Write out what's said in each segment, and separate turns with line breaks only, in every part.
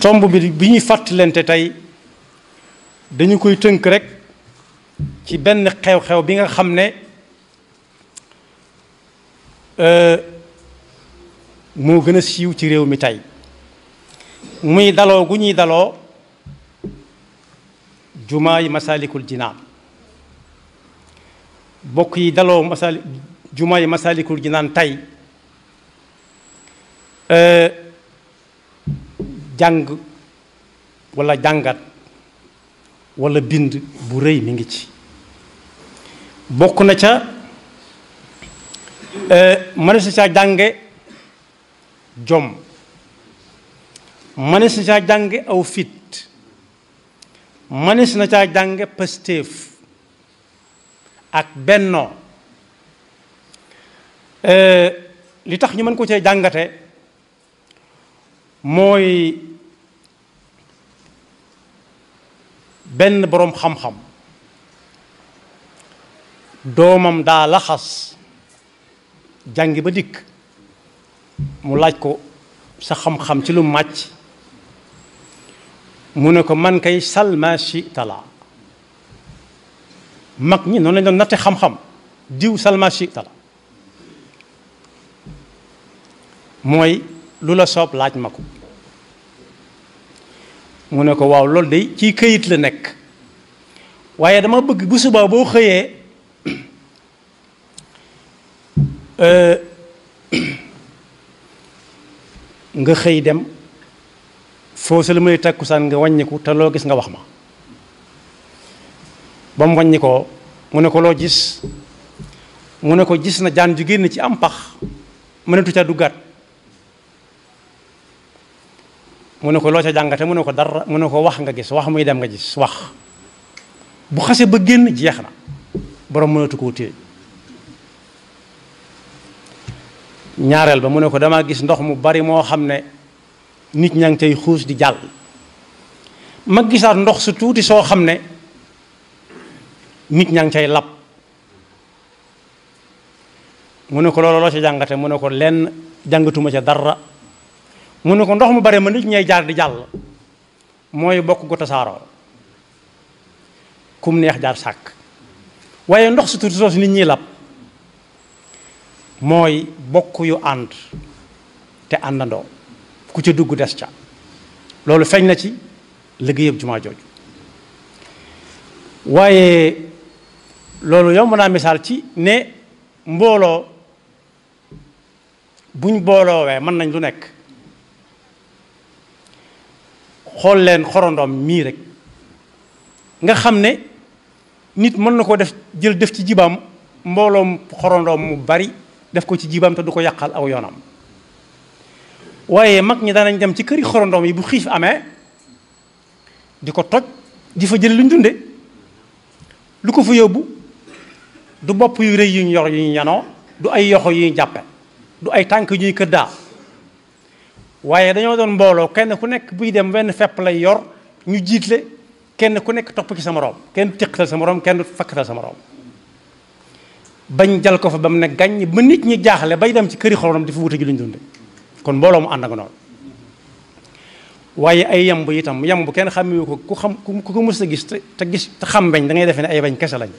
tomb bi ñuy fàttalante tey dañu koy tënk rek ci benn xew-xew bi nga xam ne moo gën a siiw ci réew mi tey muy daloo gu ñuy daloo jumaa yi Masaalikul Jinaan bokk yi daloo jumaa yi Masaalikul Jinaan tey jàng walla jàngat walla bind bu rëy mi ngi ci bokk na ca mënees na caa jànge jom mënees na caa jànge aw fit mënees na caa jànge pastéef ak bennoo li tax ñu mën ko cee jàngate mooy benn boroom xam-xam doomam daa laxas jàngi ba dikk mu laaj ko sa xam-xam ci lu màcc mu ne ko man kay salma shi'ta la mag ñi noonu lañ doon natte xam-xam diw salma shi'ta la mooy lu la soob laaj ma ko mu ne ko waaw loolu de ci këyit la nekk waaye dama bëgg bu subaa boo xëyee nga xëy dem foo sa la may takkusaan nga wàññiku te loo gis nga wax ma ba mu wàññi ko mu ne ko loo gis mu ne ko gis na jaan ju génn ci am pax mënatu ca duggaat mu ne ko loo ca jàngate mu ne ko dara mu ne ko wax nga gis wax muy dem nga gis wax bu xase ba génn jeex na borom mënatu koo téye ñaareel ba mu ne ko damaa gis ndox mu bari moo xam ne nit ñaa ngi tey xuus di jàll ma gisaat ndox su tuuti soo xam ne nit ñaa ngi cay lab mu ne ko loolu loo ca jàngate mu ne ko lenn jàngatuma ca dara mu ne ko ndox mu bare ma nit ñay jaar di jàll mooy bokk gu tasaaroo kum neex jaar sàkk waaye ndox su tuuti soosu nit ñiy lab mooy bokk yu ànd te àndandoo ku ca dugg des ca loolu feeñ na ci liggéeyam jumaa jooju waaye loolu yomb naa misaal ci ne mbooloo buñ booloowee mën nañ lu nekk xool leen xorondoom mii rek nga xam ne nit mën na ko def jël def ci jibaam mbooloom xorondoom mu bari def ko ci jibaam te du ko yàqal aw yoonam waaye mag ñi danañ dem ci këri xorondoom yi bu xiif amee di ko toj di fa jël lu ñu dunde lu ko fa yóbbu du bopp yu rëy yu ñu yor yu ñu yanoo du ay yoxo yu ñu jàppe du ay tànk yu ñuy këddaa waaye dañoo doon mbooloo kenn ku nekk buy dem wenn fepp lay yor ñu jiitle kenn ku nekk topp ci sa moroom kenn téqtal sa moroom kenn fakkatal sa moroom bañ jal ko fa ba mu ne gàññ ba nit ñi jaaxle bay dem ci këri xorondom di fa wute ji lu ñu dunde kon mbooloo mu ànd ak noonu waaye ay yamb itam yamb kenn xàmmewu ko ku ko mës a gis te gis te xam bañ da ngay defee ne ay bañ kese lañ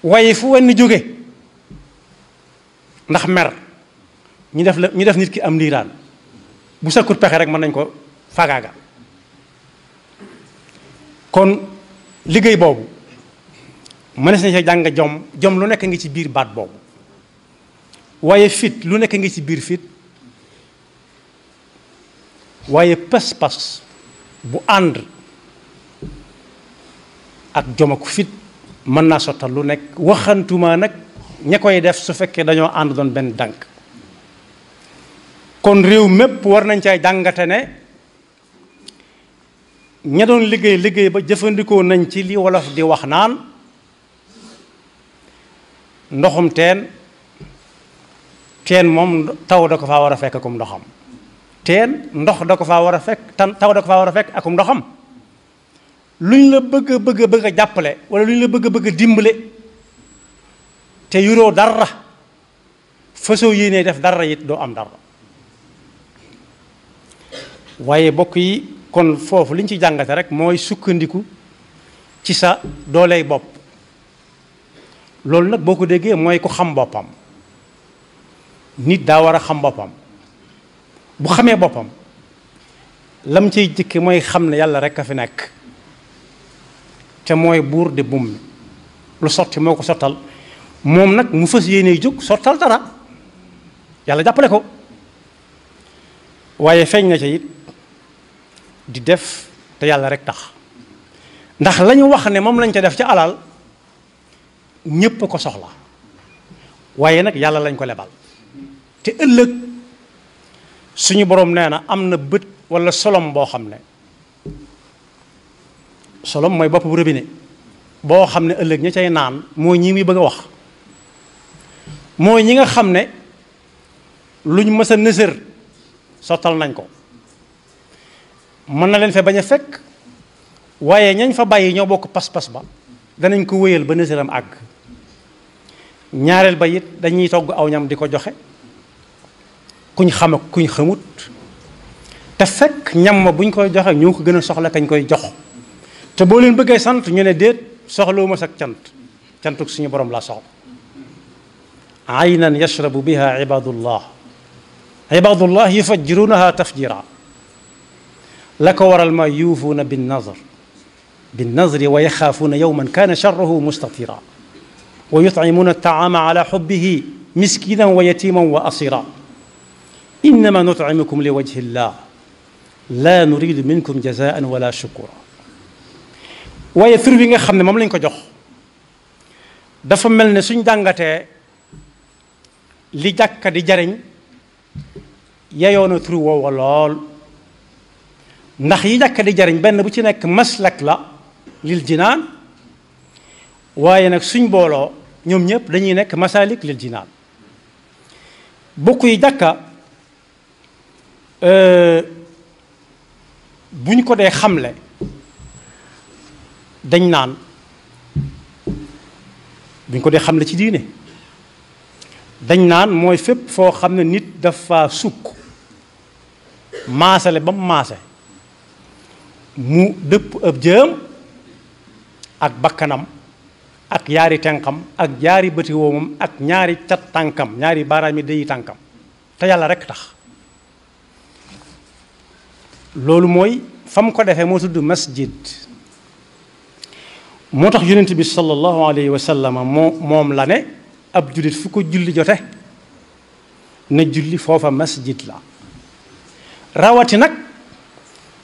waaye fu wenn jóge ndax mer ñu def nit ki am ndiiraan bu sakkut pexe rek mën nañ ko fagaaga kon liggéey boobu mënees na ci jàng jom lu nekk ngi ci biir baat boobu waaye fit lu nekk ngi ci biir fit waaye pas-pas bu ànd ak jom ak fit mën naa sottal lu nekk waxantuma nag ña koy def su fekkee dañoo ànd doon benn dànk kon réew mépp war nañ cay jàngate ne ña doon liggéey ba jëfandikoo nañ ci li wolof di wax naan ndoxum teen moom taw da ko faa war a fekk akum ndoxam teen ndox da ko faa war a fekk taw da ko faa war a fekk akum ndoxam luñ la bëgg a jàppale wala luñ la bëgg a dimbale te yuroo dara fasoo yéenee def dara it doo am dara waaye bokk yi kon foofu liñ ci jàngate rek mooy sukkandiku ci sa dooley bopp. loolu nag boo ko déggee mooy ku xam boppam. nit daa war a xam boppam bu xamee boppam lam cay jëkke mooy xam ne yàlla rek a fi nekk te mooy buur di bum mi lu sotti moo ko sottal moom nag mu fas yéene jóg sottal dara yàlla jàppale ko waaye feeñ na ca it di def te yàlla rek tax ndax lañu wax ne moom lañ ca def ci alal ñépp a ko soxla waaye nag yàlla lañ ko lebal te ëllëg suñu boroom nee na am na bët walla solom boo xam ne solom mooy bopp bu robinet boo xam ne ëllëg ña cay naan mooy ñi muy bëgg a wax mooy ñi nga xam ne luñ mës a nësër sottal nañ ko mën na leen fe bañ a fekk waaye ñañ fa bàyyi ñoo bokk pas-pas ba danañ ko wéyal ba nësëram àgg ñaareel ba it dañuy togg aw ñam di ko joxe kuñ xam ak kuñ xamut te fekk ñam ma buñ koy joxe ñoo ko gën a soxla kañ koy jox te boo leen bëggee sant ñu ne déet soxlawuma sak cantuk suñu borom laa soxla aynan yashrabu biha ibadullah yufajjirunaha tafjira la ko waral ma yuufuuna binnazri wa yaxaafuuna yawman kaana sharruhu mustatira wa yutcimuuna altaama ala xubbihi miskinan wa yatiman wa asira innama nutcimukum li wajhi llah la nuridu minkum jazaan wala shukura waaye tur bi nga xam ne moom lañ ko jox dafa mel ne suñ jàngatee li jàkka di jariñ yeyoona tur woowa lool ndax yi jàkka di jariñ benn bu ci nekk maslak la lil jinaan waaye nag suñ booloo ñoom ñëpp dañuy nekk masalik lil jinaan bokk yi jàkka bu ñu ko dee xamle dañ naan bu ñu ko dee xamle ci diine dañ naan mooy fépp foo xam ne nit dafa sukk maasale ba mu maase mu dëpp ab jëm ak bakkanam ak ñaari tenqam ak ñaari bëti woomam ak ñaari cat tànkam ñaari baaraami déyi tànkam te yàlla rekk tax loolu mooy fa mu ko defee moo tudd masjid moo tax yonent bi sallallahu alayhi wa sallam moom la ne ab jullit fu ko julli jote na julli foofa masjid la rawati nag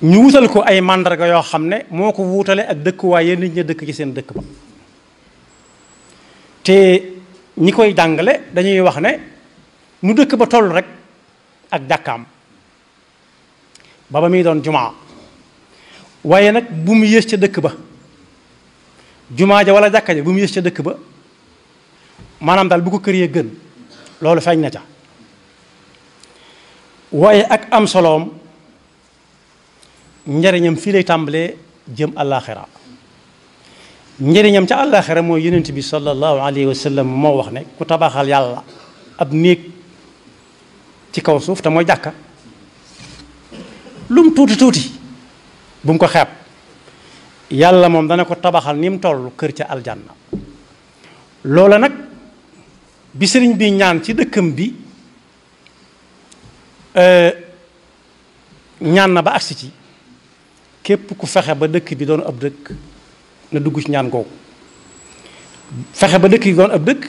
ñu wutal ko ay màndarga yoo xam ne moo ko wuutale ak dëkkuwaay ya nit ña dëkk ci seen dëkk ba te ñi koy jàngale dañuy wax ne nu dëkk ba toll rek ak jàkkaam ba muy doon jumaa waaye nag bu mu yées ca dëkk ba jumaa ja wala jàkka ja bu mu yées ca dëkk ba maanaam daal bu ko kër yee gën loolu feeñ na ca waaye ak am soloom njariñam fii lay tàmbalee jëm àllaaxira njariñam ca àllaaxira mooy yonent bi sallallahu alayhi wa sallam moo wax ne ku tabaxal yàlla ab néeg ci kaw suuf te mooy jàkka lu mu tuuti tuuti bu mu ko xeeb yàlla moom dana ko tabaxal ni mu toll kër ca aljanna loola nag bi sëriñ bi ñaan ci dëkkam bi ñaan na ba agsi ci képp ku fexe ba dëkk bi doon ab dëkk na dugg ci ñaan googu fexe ba dëkk bi doon ab dëkk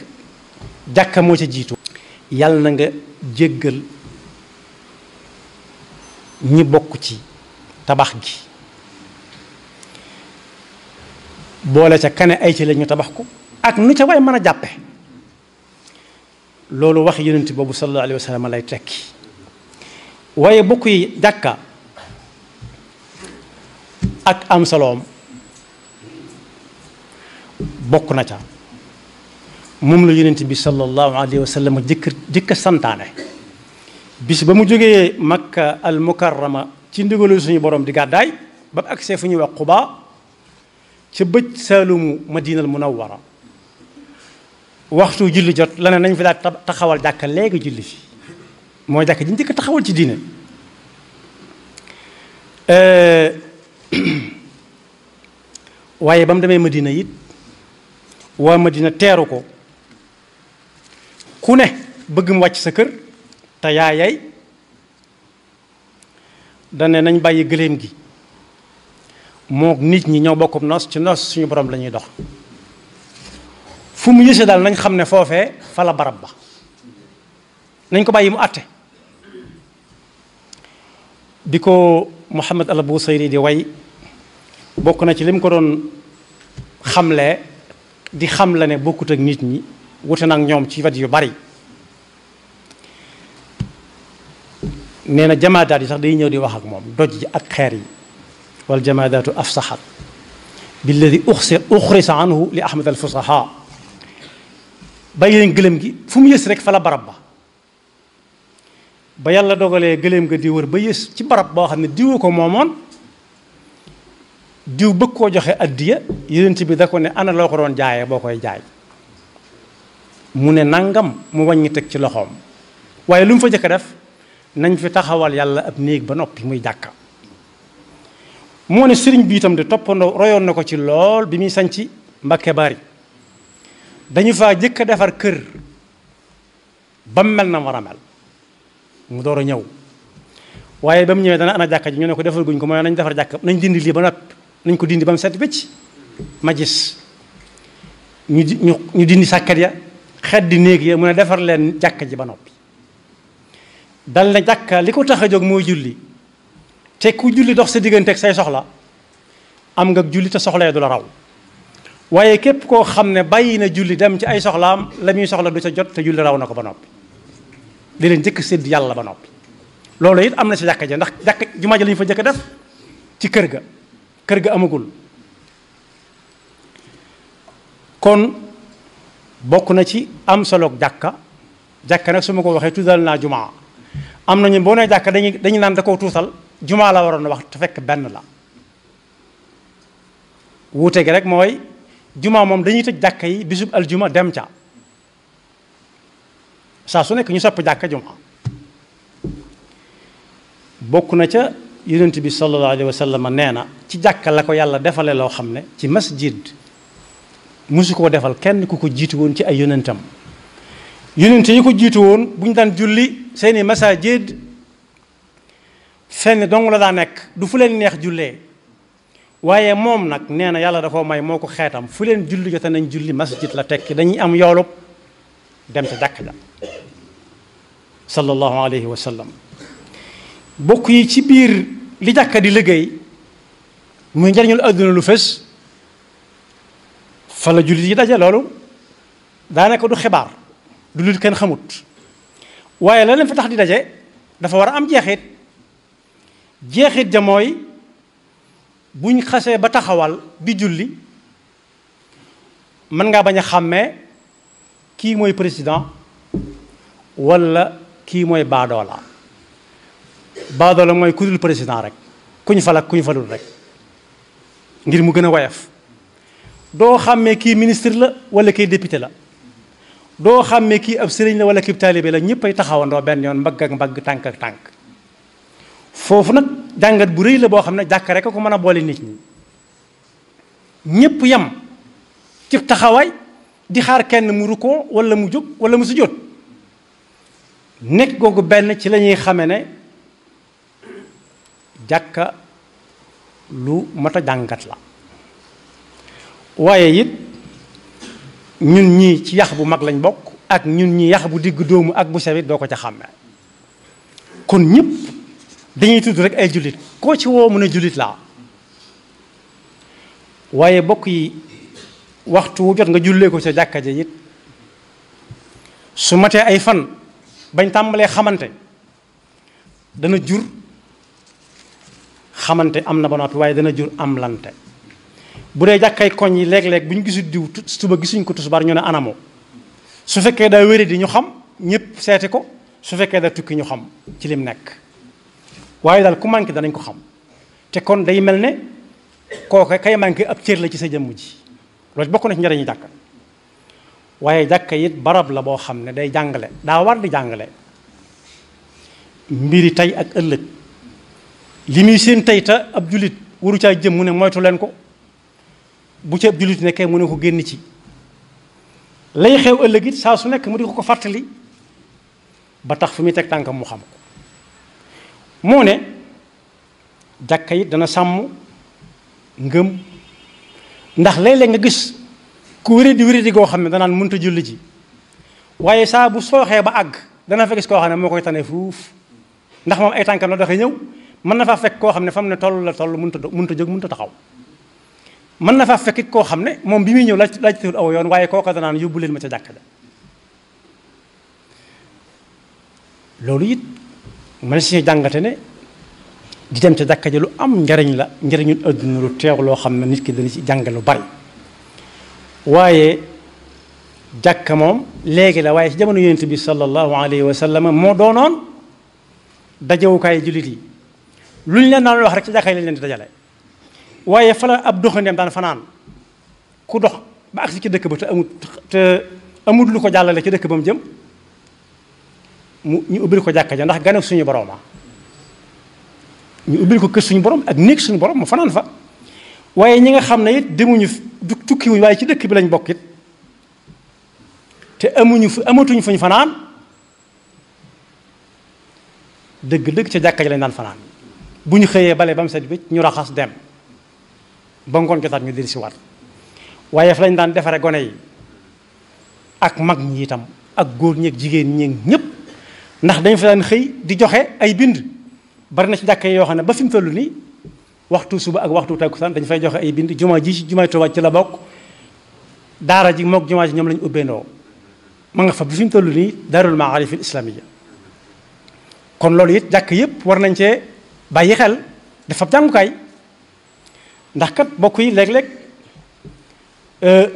jàkka moo ca jiitu yàlla na nga jéggal ñi bokk ci tabax gi boole ca kane ay ci la ñu tabax ko ak nu ca way mën a jàppe loolu wax yonent boobu sallallahu alayhi wa sallam lay tekki waaye bokk yi jàkka ak am soloom bokk na ca moom la yonent bi sallallahu alayhi wa sallam jëkk santaane bis ba mu jógee Makka al Mukarrama ci ndigalu suñu borom di gàddaay ba agsee fu ñuy wax Quba ca bëj saalumu Madinal Munawwara waxtu julli jot la ne nañ fi daal taxawal jàkka léegi julli fi mooy jàkka ji njëkk taxawal ci diine waaye ba mu demee Madina it waa Madina teeru ko ku ne bëgg mu wàcc sa kër te yaayay dane nañ bàyyi gëléem gi moo nit ñi ñoo bokkum nos ci nos suñu borom la ñuy dox fu mu yëse daal nañ xam ne foofee fa la barab ba nañ ko bàyyi mu àtte bi ko Muhammad al Busayri di way bokk na ci lim ko doon xamle di xam la ne bokkut ak nit ñi wute nag ñoom ci wet yu bari nee na jamaadaat yi sax day ñëw di wax ak moom doj ji ak xeer yi wal jamaadaatu afsaxat billadi uxrisa anhu li ahmad al fusaha bàyyi leen gëlëm gi fu mu yës rek fa la barab ba yàlla dogalee gëléem nga di wër ba yës ci barab boo xam ne diwu ko moomoon diw bëgg koo joxe addiya yonent bi da ko ne ana loo ko doon jaayee boo koy jaay mu ne nangam mu wàññi teg ci loxoom waaye lu mu fa jëkk a def nañ fi taxawal yàlla ab néeg ba noppi muy jàkka moo ne sëriñ bi itam de toppandoo royoon na ko ci lool bi muy sañci Mbakke Bari dañu faa jëkk a defar kër ba mu mel na war a mel mu door a ñëw waaye ba mu ñëwee dana ana jàkka ji ñu ne ko defal guñ ko mooy nañ defar jàkka nañ dindi lii ba noppi nañ ko dindi ba mu set wécc ma gis ñu dindi sàkkat ya xet di néeg ya mu ne defar leen jàkka ji ba noppi dal na jàkka li ko tax a jóg mooy julli te ku julli dox sa diggante ak say soxla am nga julli te soxla du la raw waaye képp koo xam ne bàyyi na julli dem ci ay soxlaam la muy soxla du ca jot te julli raw na ko ba noppi di leen jëkk sédd yàlla ba noppi loolu it am na si jàkka ja ndax jàkka jumaa ja la ñu fa jëkk def ci kër ga amagul kon bokk na ci am soloog jàkka nag su ma ko waxee tuddal naa jumaa am nañu boo nee jàkka dañuy naan da koo tuutal jumaa la waroon a wax te fekk benn la wuute gi rek mooy jumaa moom dañuy tëj jàkka yi bisub aljuma dem ca saa su nekk ñu sopp jàkka jumaa bokk na ca yonent bi sallallahu alayhi wa sallam nee na ci jàkka la ko yàlla defale loo xam ne ci masjid musu koo defal kenn ku ko jiitu woon ci ay yonentam yonent yi ko jiitu woon bu ñu daan julli seeni masajid fenn dong la daa nekk du fu leen neex jullee waaye moom nag nee na yàlla da koo may moo ko xeetam fu leen julli jote nañ julli masjid la tekki dañuy am yoolub dem ca jàkk ja sallallahu alayhi wa sallam bokk yi ci biir li jàkka di liggéey muy njariñul àdduna lu fës fa la jullit yi daje loolu daanaka du xibaar du lu kenn xamut waaye la leen fa tax di daje dafa war a am jeexit ja mooy buñ xasee ba taxawal bi julli mën ngaa bañ a xàmmee kii mooy président walla kii mooy baadoola mooy ku dul président rek kuñ fal ak kuñ falul rek ngir mu gën a woyof doo xàmmee kii ministre la walla kii député la doo xàmmee kii ab sëriñ la walla kii taalibe la ñëpp ay taxawandoo benn yoon mbagg ak mbagg tànk ak tànk foofu nag jàngat bu rëy la boo xam ne jàkk rek a ko mën a boole nit ñi ñëpp yem ci taxawaay di xaar kenn mu rukkoo walla mu jóg walla mu sujjóot nekk googu benn ci la ñuy xame ne jàkka lu mat a jàngat la waaye it ñun ñii ci yax bu mag lañ bokk ak ñun ñi yax bu digg dóomu ak bu sewit doo ko ca xàmme kon ñëpp dañuy tudd rek ay jullit koo ci woo mën a jullit laa waaye bokk yi waxtu wu jot nga jullee ko ca jàkka ja it su matee ay fan bañ tàmbalee xamante dana jur xamante am na ba noppi waaye dana jur am lante bu dee jàkkay koñ yi léeg-léeg bu ñu gisul diw suba gisuñ ko tusbaar ñu ne anamo su fekkee daa wéri di ñu xam ñëpp seeti ko su fekkee daa tukki ñu xam ci lim nekk waaye daal ku manqué danañ ko xam te kon day mel ne kooka kay manqué ab cër la ci sa jëmm ji loolu bokk na ci njariñu jàkka waaye jàkka it barab la boo xam ne day jàngale daa war di jàngale mbiri tey ak ëllëg li muy seen tey ta ab jullit waru caa jëm mu ne moytu leen ko bu ci ab jullit nekkee mu ne ko génn ci lay xew ëllëg it saa su nekk mu di ko fàttali ba tax fu muy teg tànkam mu xam ko moo ne jàkka it dana sàmm ngëm ndax léeg-léeg nga gis ku wéradi goo xam ne danaan mënta julli ji waaye saa bu sooxee ba àgg dana fa gis koo xam ne moo koy tane fuuf ndax moom ay tànkam la doxee ñëw mën na faa fekk koo xam ne fa mu ne toll la toll mënta jóg mënta taxaw mën na faa fekk it koo xam ne moom bi muy ñëw laajtewul aw yoon waaye kooka danaan yóbbu leen ma ca jàkka ja loolu it mën si jàngate ne di dem ca jàkka ja lu am njariñ la njariñul adduna lu teew loo xam ne nit ki dana ci jànge lu bari waaye jàkka moom léegi la waaye ci jamono yonent bi sallallahu alayhi wa sallam moo doonoon dajewukaay jullit yi lu ñu leen daan wax rek ci jàkka yi lañ leen di dajale waaye fa la ab doxandeem daan fanaan ku dox ba agsi ci dëkk ba te amut lu ko jàllale ci dëkk ba mu jëm ñu ubbil ko jàkka ja ndax gane suñu borooma ñu ubbil ko kër suñu borom ak néeg suñu borom mu fanaan fa waaye ñi nga xam ne it demuñu tukkiwuñ waaye ci dëkk bi lañ bokk it te amatuñ fuñ fanaan dëgg-dëgg ca jàkka ji lañ daan fanaan bu ñu xëyee bale ba mu set bi ñu raxas dem ba ngoon jotaat ñu diri si war waaye fa lañ daan defare gone yi ak mag ñi itam ak góor ñeeg jigéen ñeeg ñépp ndax dañ fa daan xëy di joxe ay bind bari na ci jàkka yi yoo xam ne ba fi mu toll nii waxtu suba ak waxtu takkusaan dañ fay joxe ay bind jumaa ji ci jumaay Tuubaa ci la bokk daara ji mook jumaa ji ñoom lañu ubbeendoo ma nga fa bi fi mu toll nii daarul maarif al islamiyya kon loolu it jàkk yëpp war nañ cee bàyyi xel dafa jàngukaay ndax kat bokk yi léeg-léeg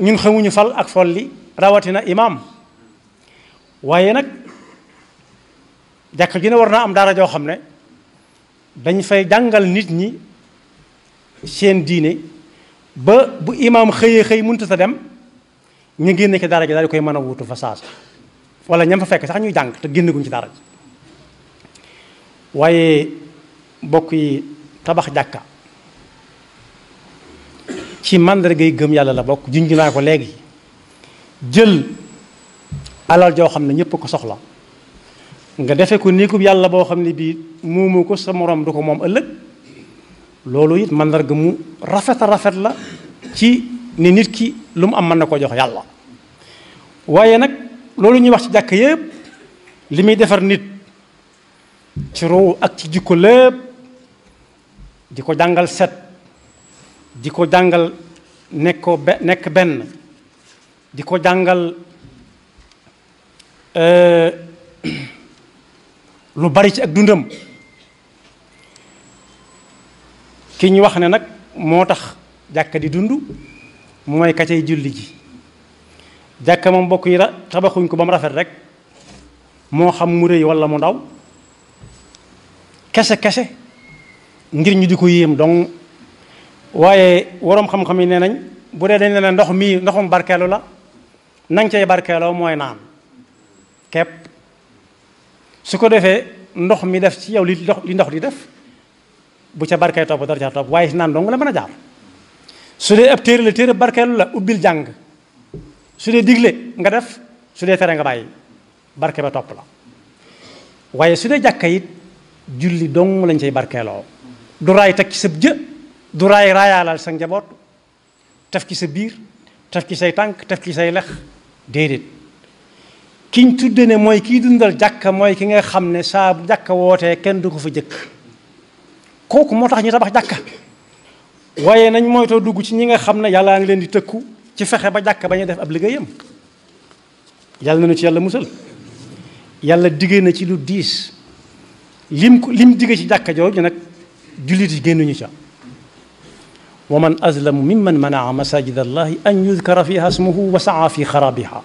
ñun xamuñu fal ak folli rawatina imaam waaye nag jàkk ji ne war naa am daara joo xam ne dañ fay jàngal nit ñi seen diine ba bu imaam xëy mënut a dem ñu génne ci daara ji daal di koy mën a wutu fa saasa wala ñam fa fekk sax ñuy jàng te génneguñ ci daara ji waaye bokk yi tabax jàkka ci màndargay gëm yàlla la bokk junj naa ko léegi jël alal joo xam ne ñëpp ko soxla nga defe ko néegub yàlla boo xam ne bii moomu ko sa morom du ko moom ëllëg loolu it màndarga mu rafet a rafet la ci ni nit ki lu mu am mën na ko jox yàlla waaye nag loolu ñuy wax ci jàkk yépp li muy defar nit ci ruu ak ci jikko lépp di ko jàngal set di ko jàngal nekk benn di ko jàngal lu bari ci ak dundam ki ñu wax ne nag moo tax jàkka di dund mooy ka cay julli ji jàkka moom bokk yi la tabaxuñ ko ba mu rafet rek moo xam mu rëy walla mu ndaw kese ngir ñu di ko yéem donc waaye waroom xam-xam yi nee nañ bu dee dañ ne ndox mii ndoxum barkeelu la nang cay barkeeloo mooy naan kepp su ko defee ndox mi def ci yow li ndox di def bu ca barkee topp dara ca topp waaye si naan dong la mën a jaar su dee ab téere la téere barkeelu la ubbil jàng su dee digle nga def su dee tere nga bàyyi barke ba topp la waaye su dee jàkka it julli dong lañ cay barkeeloo du raay teg ci sa jë du raay raayaalal sa njaboot tef ci sa biir tef ci say tànk tef ci say lex déedéet kiñ tudde ne mooy kiy dundal jàkka mooy ki nga xam ne saa bu jàkka wootee kenn du ko fa jëkk kooku moo tax ñu tabax jàkka waaye nañ moytoo dugg ci ñi nga xam ne yàlla ngi leen di tëkku ci fexe ba jàkka ba ñu def ab liggéeyam yàlla na nu ci yàlla musal yàlla diggee na ci lu diis lim digge ci jàkka jooju nag jullit yi génnuñu ca wa man azlamu mimman manaa masajid allahi an yudkara fiha ismuhu wa saa fi xarabiha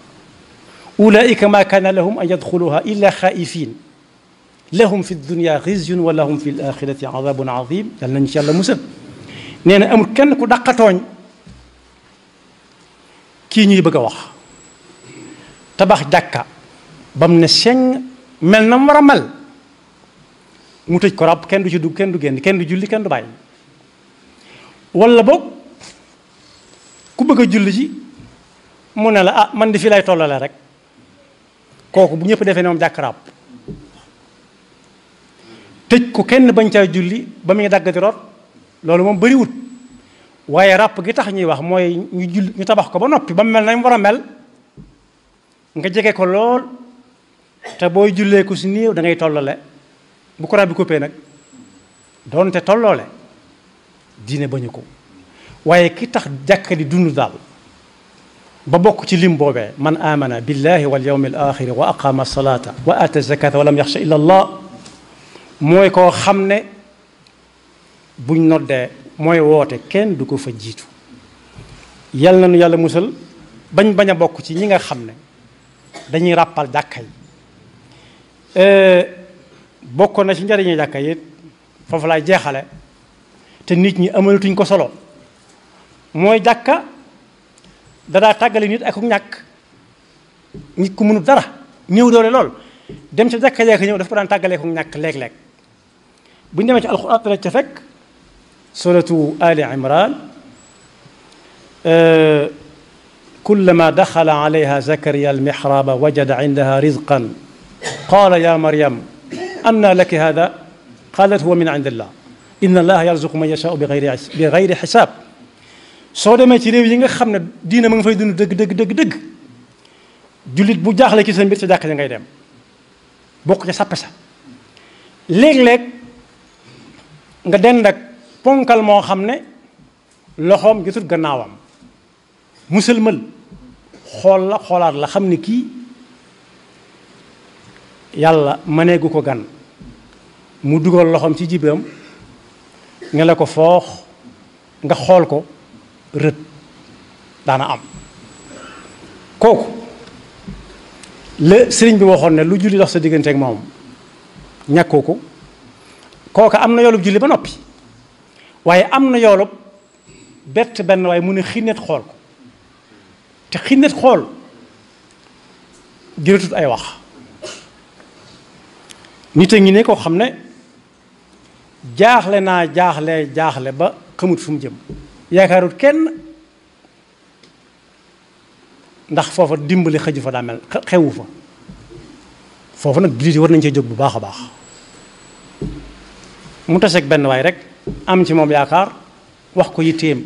ulaika ma kana lahum an yadxuluha illa xaifin lahum fi dunya xizyun wa lahum fi l axirati adabun azim yàlla nañu ci yàlla musal nee na amul kenn ku daqatooñ kii ñuy bëgg a wax tabax jàkka ba mu ne seng mel na mu war a mel mu tëj ko ràbb kenn du ci dugg kenn du génn kenn du julli kenn du bàyyi wala boog ku bëgg a julli ji mu ne la ah man di fii lay tollale rek kooku bu ñëpp defee ne moom jàkk ràbb tëj ko kenn bañ caa julli ba muy dagg di root loolu moom bëriwut waaye ràpp gi tax ñuy wax mooy ñu tabax ko ba noppi ba mu mel nañ war a mel nga jege ko lool te booy jullee ko si néew da ngay tollale bu ko ràbbi coupé nag doonte tolloole diine bañu ko waaye ki tax jàkka di dund daal ba bokk ci lim boobee man amana billahi wal yawmi al axiri wa aqama salata wa ata zakata wa lam yaxsha illa allah mooy koo xam ne buñ noddee mooy woote kenn du ko fa jiitu yal na nu yàlla musal bañ a bokk ci ñi nga xam ne dañuy ràppal jàkka yi bokk na ci njariñu jàkka yi foofu laay jeexale te nit ñi amalatuñ ko solo mooy jàkka dadaa tàggale nit ak ñàkk nit ku mënut dara néew doole lool dem ca jàkka jàkka ñëw daf ko daan tàggalee ko ñàkk léeg-léeg bu ñu demee ci alxuraan dana ca fekk suratu ali imran kullama daxala alayha zakariya almixraba wajada indaha rizqan qala ya maryam anna laki hada qalat huwa min indillah inna allaha yarzuqu man yashaau bi gayri xisaab soo demee ci réew yi nga xam ne diina ma nga fay dund dëgg jullit bu jaaxle ci sa mbir ca jàkk ja ngay dem bokk ca sàppe sa léeg-léeg nga dend ak ponkal moo xam ne loxoom jotut gannaawam musalmal xool la xoolaat la xam ne kii yàlla mëneegu ko gan mu dugal loxoom ci jibam nga la ko foox nga xool ko rët daana am kooku la sëriñ bi waxoon ne lu julli dox sa diggante ak moom ñàkkoo ko kooka am na yoolub julli ba noppi waaye am na yoolub bett benn waaye mu ne xinnet xool ko te xinnet xool jëratut ay wax nit a ngi ne koo xam ne jaaxle naa jaaxle ba xamut fu mu jëm yaakaarut kenn ndax foofa dimbali xëju fa daa mel xewu fa foofu nag jullit yi war nañ cee jóg bu baax a baax mu taseeg benn waay rek am ci moom yaakaar wax ko yitteem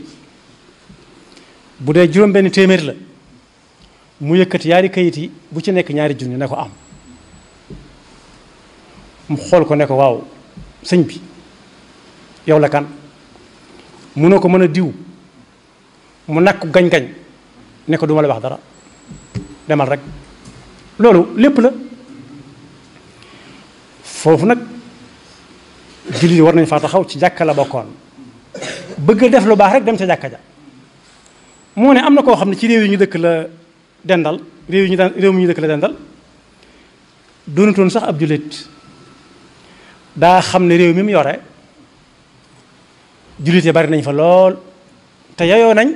bu dee juróom benn téeméer la mu yëkkati yaari kayit yi bu ci nekk ñaari junni ne ko am mu xool ko ne ko waaw sëñ bi yow la kan mu ne ko mën a diw mu nakk gañ-gañ ne ko duma la wax dara demal rek loolu lépp la foofu nag jullit war nañ faa taxaw ci jàkka la bokkoon bëgg a def lu baax rek dem ca jàkka ja moo ne am na koo xam ne ci réew yi ñu dëkk la dendal réew mi ñu dëkk la dendal doonutoon sax ab jullit daa xam ne réew mi mu yore jullit yi bari nañ fa lool te yayoo nañ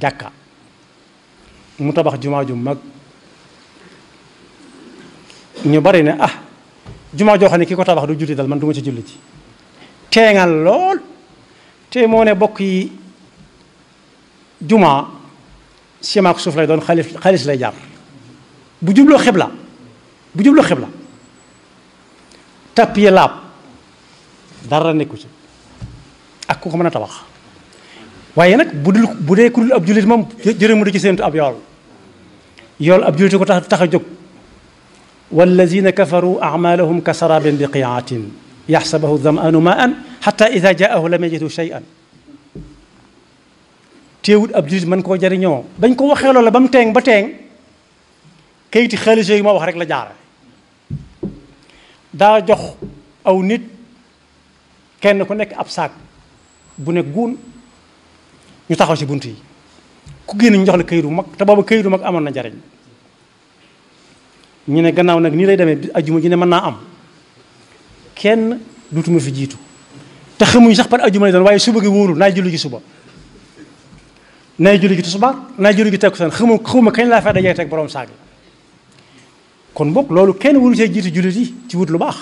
jàkka mu tabax jumaa ju mag ñu bari ne ah jumaa joo xam ne ki ko tabax du julli dal man du ma ci julli ci teengal lool te moo ne bokk yi jumaa ciment ak suuf lay doon xaalis lay jaar bu jubloo xibla tappiye laab dara nekku ci ak ku ko mën a tabax waaye nag bu dee ku dul ab jullit moom jërëmu di ci séentu ab yool ab jullit ko tax a jóg wallazina kafaru amalahum ka sarabin biqiatin yaxsabahu zamanu maan xata ida jaahu lam yajidu shay'an téewut ab jullit mën koo jariñoo bañ ko waxee loola ba mu teeng ba teeng kayiti xaalis yooyu moo wax rek la jaare daa jox aw nit kenn ku nekk ab saak bu ne guun ñu taxaw ci bunt yi ku génn ñu jox la kayit bu mag te booba kayit bu mag amoon na njariñ ñu ne gannaaw nag nii lay demee ajjuma ji ne mën naa am kenn duutuma fi jiitu te xamuñ sax par ajjuma lay doon waaye suba gi wóorul naay julli gi suba naay julli gi tisbaar naay julli gi takkusaan xamuma kañ laa fay dajee teg borom saag yi kon bokk loolu kenn waru cee jiitu jullit yi ci wut lu baax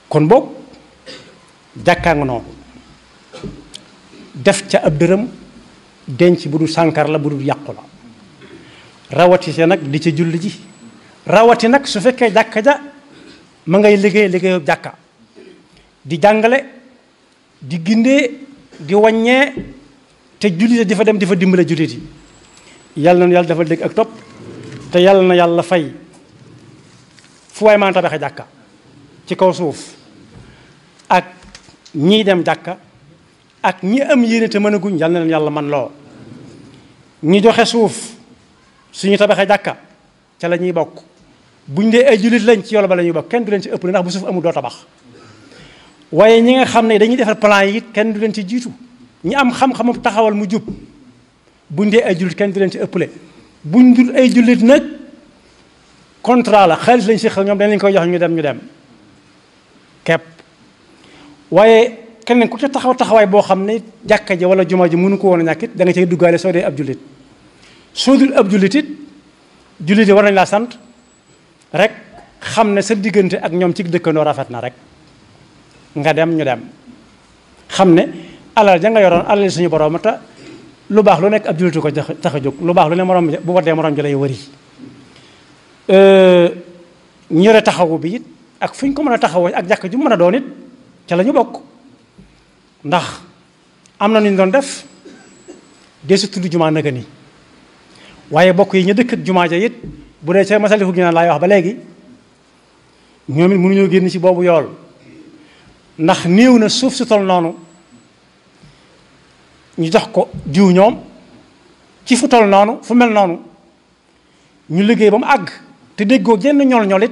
kon boog jàkkaa nga noonu def ca ab dërëm denc bu dul sànkar la bu dul yàqu la rawati se nag di ca julli ji rawati nag su fekkee jàkka ja ma ngay liggéeyu jàkka di jàngale di gindee di wàññee te jullit di fa dem di fa dimbale jullit yi yàlla na yàlla dafa dégg ak topp te yàlla na yàlla fay fu waay maa tabaxe jàkka ci kaw suuf ak ñii dem jàkka ak ñi am yéene te mën a guñ yàlla na leen yàlla man loo ñi joxe suuf suñu tabaxee jàkka ca la ñuy bokk buñ dee ay jullit lañ ci yool ba la ñuy bokk kenn du leen ci ëpp ndax bu suuf amul doo tabax waaye ñi nga xam ne dañuy defar plan yi it kenn du leen ci jiitu ñi am xam-xamu taxawal mu jub buñ dee ay jullit kenn du leen ci ëpple buñ dul ay jullit nag contrat la xaalis lañ séqal ñoom dañ lañ koy jox ñu dem kepp waaye keneen ku ca taxawaay boo xam ne jàkka ji wala juma ji mënu ko woon a ñàkk it da nga cay duggaale soo dee ab jullit soo dul ab jullit it jullit yi war nañ laa sant rek xam ne sa diggante ak ñoom ci dëkkandoo rafet na rek nga dem ñu dem xam ne alal ja nga yoroon alal suñu borom ta lu baax lu nekk ab jullitu ko tax a jóg lu baax lu ne morom bu waddee morom ji lay wëri ñu yore taxawu bi it ak fu ñu ko mën a taxawoo ak jàkk ju mën a doon it ca la ñu bokk ndax am na nu ñu doon def desu tudd jumaa naka ni waaye bokk yi ñu dëkk ak jumaa ja it bu dee ca Masaalikul Jinaan laay wax ba léegi ñoom it mënuñoo génn ci boobu yool ndax néew na suuf si tol noonu ñu jox ko diw ñoom ci fu tol noonu fu mel noonu ñu liggéey ba mu àgg te déggoo genn ñol it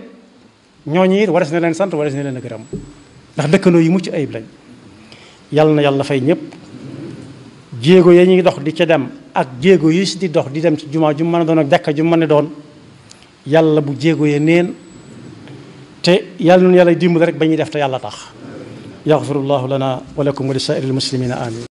ñooñu it waras na leen sant waras na leen a gërëm ndax dëkkandoo yi mucc ayib lañ yàlla na yàlla fay ñëpp jéego ya ñuy dox di ca dem ak jéego yi si di dox di dem ci jumaa ju mën a doon ak jàkka ju mën a doon yàlla bu jéego ya neen te yàlla noonu yàlla dimbali rek ba ñuy def te yàlla tax yaxfirullahu lana wa lakum wa li saa'iril muslimina amin